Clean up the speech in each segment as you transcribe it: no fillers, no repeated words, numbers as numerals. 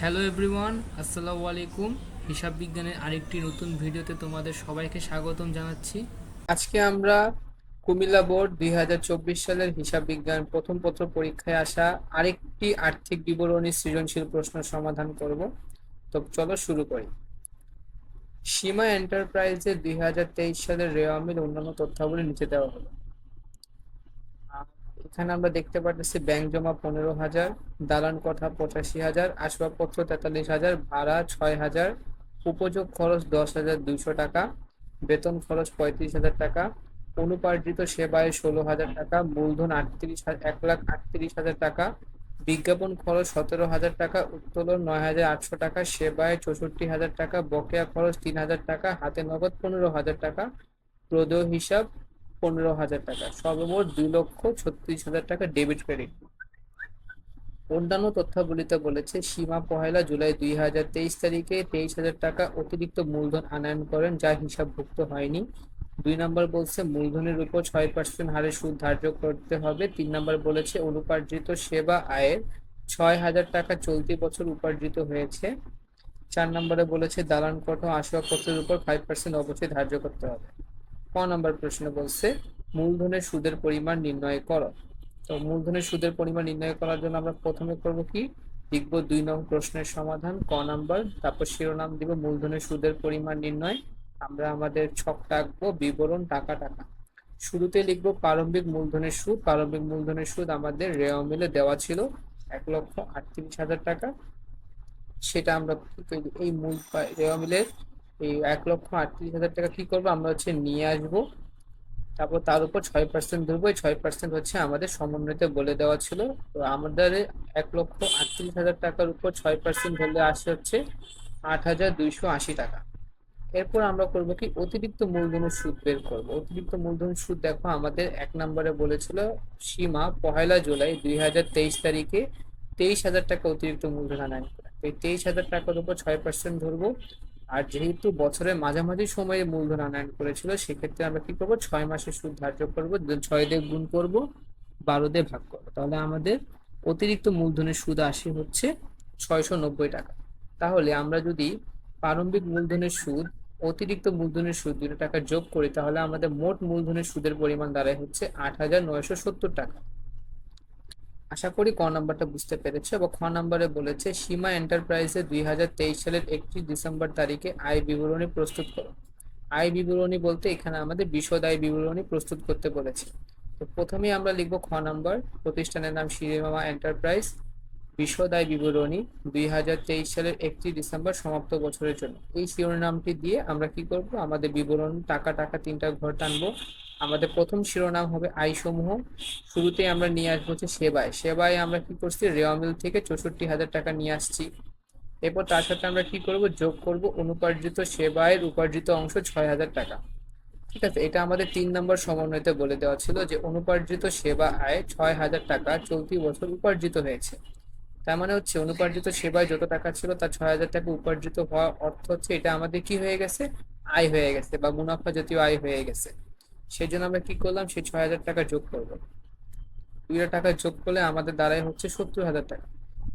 Hello everyone, আসসালামু আলাইকুম। হিসাব বিজ্ঞানের আরেকটি নতুন ভিডিওতে তোমাদের সবাইকে স্বাগতম জানাচ্ছি। আজকে আমরা কুমিল্লা বোর্ড 2024 সালের হিসাব বিজ্ঞান প্রথম পত্র পরীক্ষায় আসা আরেকটি আর্থিক বিবরণী সৃজনশীল প্রশ্ন সমাধান করব। তো চলো শুরু করি। সীমা এন্টারপ্রাইজের 2023 সালের রেওয়া মিল অন্যান্য তথ্যাবলী নিচে দেওয়া হলো। এখানে আমরা দেখতে পাচ্ছি ব্যাংক জমা 15,000, দালান কোঠা 85,000, আসবাবপত্র 43,000, ভাড়া 6,000, উপযোগ খরচ 10,200 টাকা, বেতন খরচ 35,000 টাকা, অনুপার্জিত সেবায় 16,000 টাকা, মূলধন 1,38,000 টাকা, বিজ্ঞাপন খরচ 17,000 টাকা, উত্তোলন 9,800 টাকা, সেবায় 64,000 টাকা, বকেয়া খরচ 3,000 টাকা, হাতে নগদ 15,000 টাকা, প্রদেয় হিসাব 15,000 টাকা, সর্বমোট 2,36,000 টাকা ডেবিট ক্রেডিট। অন্যান্য তথ্যাবলিতে বলেছে সীমা 1 জুলাই 2023 তারিখে 23,000 টাকা অতিরিক্ত মূলধন আনয়ন করেন যা হিসাবভুক্ত হয়নি। 2 নম্বর বলছে মূলধনের উপর 6% হারে সুদ ধার্য করতে হবে। 3 নম্বর বলেছে অনুপার্জিত সেবা আয়ের 6,000 টাকা চলতি বছর উপার্জিত হয়েছে। 4 নম্বরে বলেছে দালান কোঠা ও আসবাবপত্রের উপর 5% অবশ্যই ধার্য করতে হবে। 5 নম্বর প্রশ্ন বলছে মূলধনের সুদের পরিমাণ নির্ণয় করো। তো মূলধনের সুদের পরিমাণ নির্ণয় করার জন্য আমরা প্রথমে করব কি, লিখবো 2 নং প্রশ্নের সমাধান ক নাম্বার, তারপর শিরোনাম দিব মূলধনের সুদের পরিমাণ নির্ণয়। আমরা আমাদের ছকটা আঁকবো বিবরণ টাকা টাকা। শুরুতে লিখবো প্রারম্ভিক মূলধনের সুদ। প্রারম্ভিক মূলধনের সুদ আমাদের রেওয়া মিলে দেওয়া ছিল 1,38,000 টাকা। সেটা আমরা এই মূল রেওয়া মিলের এই 1,38,000 টাকা কি করবো, আমরা নিয়ে আসবো। তারপর তার উপর 6% ধরবো। এই 6% আমাদের সমন্বয়তে বলে দেওয়া ছিল। তো আমাদের 1,38,000 টাকার উপর 6% ধরলে আসে 8,280 টাকা। এরপর আমরা করব কি, অতিরিক্ত মূলধনের সুদ বের করব। অতিরিক্ত মূলধনের সুদ দেখো আমাদের 1 নম্বরে বলেছিল সীমা 1 জুলাই 2023 তারিখে 23,000 টাকা অতিরিক্ত মূলধন আনয়ন করে। এই 23,000 টাকার উপর 6% ধরবো। আর যেহেতু বছরের মাঝামাঝি সময়ে মূলধন আনয়ন করেছিল, সেক্ষেত্রে আমরা কি করব, 6 মাসের সুদ ধার্য করবো, 6 দিয়ে গুণ করব, 12 দিয়ে ভাগ করবো। তাহলে আমাদের অতিরিক্ত মূলধনের সুদ আসে 690 টাকা। তাহলে আমরা যদি প্রারম্ভিক মূলধনের সুদ অতিরিক্ত মূলধনের সুদ 2 টাকা যোগ করি, তাহলে আমাদের মোট মূলধনের সুদের পরিমাণ দাঁড়ায় 8,970 টাকা। আশা করি ক নাম্বারটা বুঝতে পেরেছো। এবং খ নাম্বারে বলেছে সীমা এন্টারপ্রাইজে 2023 সালের 31 ডিসেম্বর তারিখে আয় বিবরণী প্রস্তুত করো। আয় বিবরণী বলতে এখানে আমাদের বিশদ আয় বিবরণী প্রস্তুত করতে বলেছে। তো প্রথমেই আমরা লিখবো খ নাম্বার, প্রতিষ্ঠানের নাম সীমা এন্টারপ্রাইজ, বিশদ আয় বিবরণী 2023 সালের 31 ডিসেম্বর সমাপ্ত বছরের জন্য। এই শিরোনামটি দিয়ে আমরা কি করব, আমাদের বিবরণ টাকা টাকা 3টা ঘর টানবো। আমাদের প্রথম শিরোনাম হবে আয় সমূহ। শুরুতেই আমরা নিয়ে আসবো সেবায়। সেবায় আমরা কি করছি, রেওয়া মিল থেকে 64,000 টাকা নিয়ে আসছি। এরপর তার সাথে আমরা কি করব, যোগ করব অনুপার্জিত সেবায়ের উপার্জিত অংশ 6,000 টাকা। ঠিক আছে, এটা আমাদের 3 নম্বর সমন্বয়তে বলে দেওয়া ছিল যে অনুপার্জিত সেবা আয় 6,000 টাকা চলতি বছর উপার্জিত হয়েছে। তার মানে অনুপার্জিত সেবায় যত টাকা ছিল তার 6,000 টাকা উপার্জিত হওয়া অর্থ এটা আমাদের কি হয়ে গেছে, আয় হয়ে গেছে বা মুনাফা জাতীয় আয় হয়ে গেছে। সেই জন্য আমরা কি করলাম, সেই 6,000 টাকা যোগ করবো। 2 টাকা যোগ করলে আমাদের দাঁড়ায় 70,000 টাকা।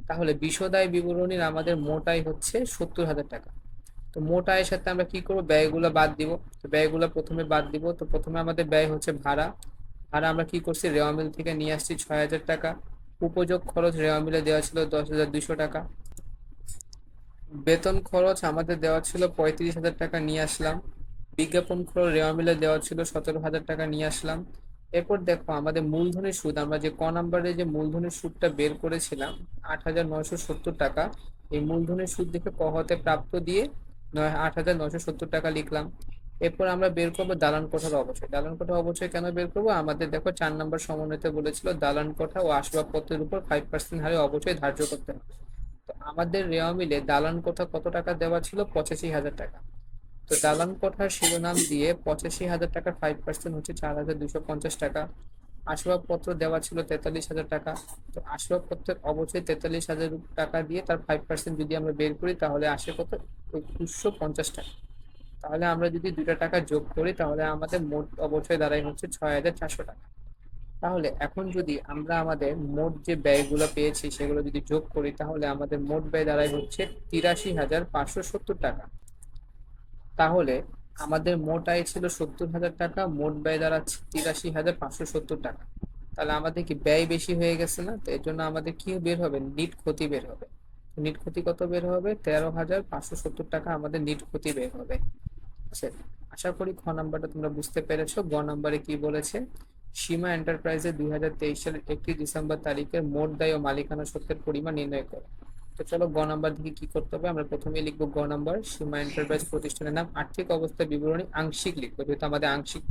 তাহলে বিশদ আয় বিবরণীর আমাদের মোট আয় 70,000 টাকা। তো মোট আয়ের সাথে আমরা কি করব, ব্যয়গুলো বাদ দিব। তো ব্যয়গুলো প্রথমে বাদ দিব। তো প্রথমে আমাদের ব্যয় ভাড়া। ভাড়া আমরা কি করছি, রেওয়া মিল থেকে নিয়ে আসছি 6,000 টাকা। উপযোগ খরচ রেওয়া মিলে দেওয়া ছিল 10,200 টাকা। বেতন খরচ আমাদের দেওয়া ছিল 35,000 টাকা, নিয়ে আসলাম। বিজ্ঞাপন খরচ রেওয়া মিলে দেওয়া ছিল 17,000 টাকা, নিয়ে আসলাম। এরপর দেখো আমাদের মূলধনের সুদ, আমরা যে ক নাম্বারে যে মূলধনের সুদটা বের করেছিলাম 8,970 টাকা, এই মূলধনের সুদ দেখে ক হতে প্রাপ্ত দিয়ে 8,970 টাকা লিখলাম। এরপর আমরা বের করবো দালান কোঠার অবশ্যই। দালান কোঠা অবশ্যই কেন বের করবো, আমাদের দেখো 4 নম্বর সমন্বয়তে বলেছিল দালান কোঠা ও আসবাবপত্রের উপর 5% হারে অবশ্যই ধার্য করতে হবে। তো আমাদের রেওয়া মিলে দালান কোঠা কত টাকা দেওয়া ছিল, 85,000 টাকা। তো দালান কোঠার শিরোনাম দিয়ে 85,000 টাকার 5% 4,250 টাকা। আসবাবপত্র দেওয়া ছিল 43,000 টাকা। তো আসবাবপত্রের অবশ্যই 43,000 টাকা দিয়ে তার 5% যদি আমরা বের করি, তাহলে আসে কত, 250 টাকা। তাহলে আমরা যদি 2 টাকা যোগ করি, তাহলে আমাদের মোট অবশ্যই দাঁড়ায় 6,400 টাকা। তাহলে এখন যদি আমরা আমাদের মোট যে ব্যয়গুলো পেয়েছি সেগুলো যদি যোগ করি, তাহলে আমাদের মোট ব্যয় দাঁড়ায় হচ্ছে 83,570 টাকা। তাহলে আমাদের মোট আয় ছিল 70,000 টাকা, মোট ব্যয় দাঁড়াচ্ছে 83,570 টাকা। তাহলে আমাদের কি ব্যয় বেশি হয়ে গেছে না? তো এর জন্য আমাদের কি বের হবে? নিট ক্ষতি বের হবে। নিট ক্ষতি কত বের হবে? 13,570 টাকা আমাদের নিট ক্ষতি বের হবে। আচ্ছা, আশা করি খ নাম্বারটা তোমরা বুঝতে পেরেছো। গ নাম্বারে কি বলেছে? সীমা এন্টারপ্রাইজের 2023 সালের 1 ডিসেম্বর তারিখের মোট দায় ও মালিকানা সত্ত্বের পরিমাণ নির্ণয় করো। তো চলো গ নাম্বার দিকে কি করতে হবে, আমরা প্রথমে লিখবো গ নাম্বার, সীমা এন্টারপ্রাইজ প্রতিষ্ঠানের নাম, আর্থিক অবস্থা বিবরণী আংশিক লিখবো, যেহেতু আমাদের আংশিক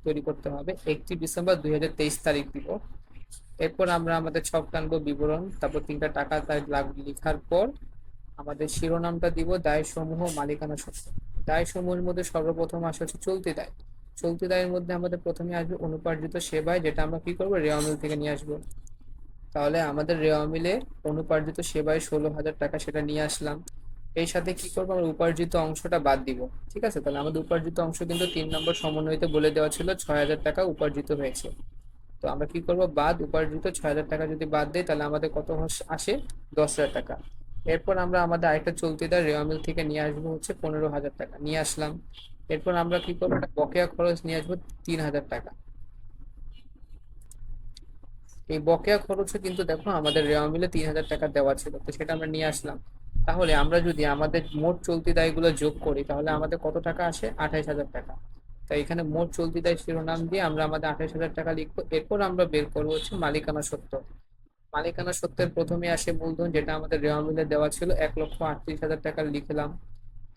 তৈরি করতে হবে। 31 ডিসেম্বর 2023 তারিখ দিব। এরপর আমরা আমাদের ছক টানবো বিবরণ, তারপর 3টা টাকা তার লেখার পর আমাদের শিরোনামটা দিব দায় সমূহ মালিকানা সত্ত্ব। দায় সমূহের মধ্যে সর্বপ্রথম আসে হচ্ছে চলতি দায়। চলতি দায়ের মধ্যে আমাদের প্রথমে আসবে অনুপার্জিত সেবায়, যেটা আমরা কি করবো? রেওয়া মিল থেকে নিয়ে আসবো। তাহলে আমাদের রেওয়া মিলে অনুপার্জিত সেবায় 16,000 টাকা, সেটা নিয়ে আসলাম। এই সাথে কি করবো? আমরা উপার্জিত অংশটা বাদ দিব। ঠিক আছে, তাহলে আমাদের উপার্জিত অংশ কিন্তু 3 নম্বর সমন্বয়তে বলে দেওয়া ছিল 6,000 টাকা উপার্জিত হয়েছে। তো আমরা কি করব? বাদ উপার্জিত 6,000 টাকা যদি বাদ দেই, তাহলে আমাদের কত আসে? 10,000 টাকা। এরপর আমরা আমাদের আরেকটা চলতি দায় রেওয়া মিল থেকে নিয়ে আসবো হচ্ছে 15,000 টাকা, নিয়ে আসলাম। এরপর আমরা কি করবো? একটা বকেয়া খরচ নিয়ে আসবো 3,000 টাকা। এই বকেয়া খরচও কিন্তু দেখো আমাদের রেওয়া মিলে 3,000 টাকা দেওয়া ছিল, তো সেটা আমরা নিয়ে আসলাম। তাহলে আমরা যদি আমাদের মোট চলতি দায়গুলো যোগ করি, তাহলে আমাদের কত টাকা আসে? 28,000 টাকা। তাই এখানে মোট চলতি দায় শিরোনাম দিয়ে আমরা আমাদের 28,000 টাকা লিখবো। এরপর আমরা বের করবো হচ্ছে মালিকানা সত্ত্ব। মালিকানা সত্ত্বের প্রথমে আসে মূলধন, যেটা আমাদের রেওয়া মিলে দেওয়া ছিল 1,38,000 টাকা লিখলাম।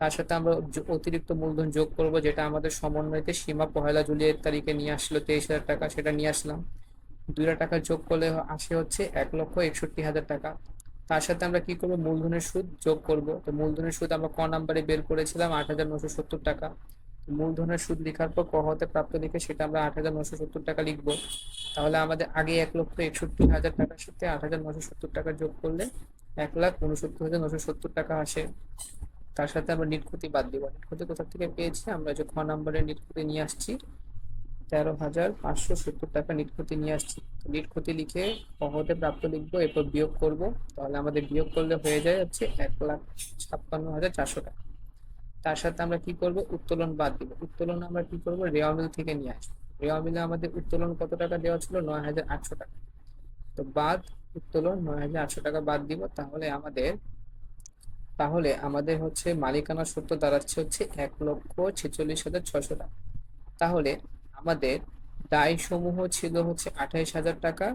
তার সাথে আমরা অতিরিক্ত মূলধন যোগ করব, যেটা আমাদের সমন্বয়তে সীমা 1 জুলাই তারিখে নিয়ে আসলো 23,000 টাকা, সেটা নিয়ে আসলাম। 2 টাকা যোগ করলে আসে হচ্ছে 1,61,000 টাকা। তার সাথে আমরা কি করব? মূলধনের সুদ যোগ করব। তো মূলধনের সুদ আমরা ক নাম্বারে বের করেছিলাম 8,970 টাকা। মূলধনের সুদ লেখার পর ক হতে প্রাপ্ত লিখে সেটা আমরা 8,970 টাকা লিখবো। তাহলে আমাদের আগে 1,61,000 টাকার সাথে 8,970 টাকা যোগ করলে 1,69,970 টাকা আসে। তার সাথে আমরা নিট ক্ষতি বাদ দিব। নিট ক্ষতি কোথা থেকে পেয়েছি? আমরা যে খ নাম্বারে নিট ক্ষতি নিয়ে আসছি 13,570 টাকা নিট ক্ষতি নিয়ে আসছি। নিট ক্ষতি লিখে হতে প্রাপ্ত লিখবো, এরপর বিয়োগ করব। তাহলে আমাদের বিয়োগ করলে হয়ে যায় হচ্ছে 1,56,400 টাকা। তার সাথে আমরা কি করব? উত্তোলন বাদ দিব। উত্তোলন আমরা কি করব? রেওয়া মিল থেকে নিয়ে আসবো। রেওয়া মিলে আমাদের উত্তোলন কত টাকা দেওয়া ছিল? 9,800 টাকা। তো বাদ উত্তোলন 9,800 টাকা বাদ দিব। তাহলে আমাদের হচ্ছে মালিকানা সত্ত্ব দাঁড়াচ্ছে হচ্ছে 1,46,600 টাকা। তাহলে আমাদের দায় সমূহ ছিল হচ্ছে 28,000 টাকা,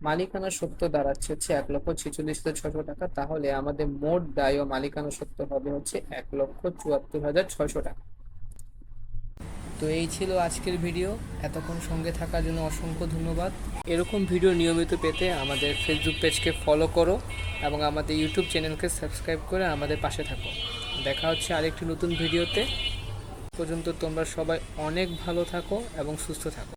মালিকানা সত্ত্ব দাঁড়াচ্ছে হচ্ছে 1,46,600 টাকা। তাহলে আমাদের মোট দায় ও মালিকানা সত্ত্ব হবে হচ্ছে 1,74,600 টাকা। তো এই ছিল আজকের ভিডিও। এতক্ষণ সঙ্গে থাকার জন্য অসংখ্য ধন্যবাদ। এরকম ভিডিও নিয়মিত পেতে আমাদের ফেসবুক পেজকে ফলো করো এবং আমাদের ইউটিউব চ্যানেলকে সাবস্ক্রাইব করে আমাদের পাশে থাকো। দেখা হচ্ছে আরেকটি নতুন ভিডিওতে। পর্যন্ত তোমরা সবাই অনেক ভালো থাকো এবং সুস্থ থাকো।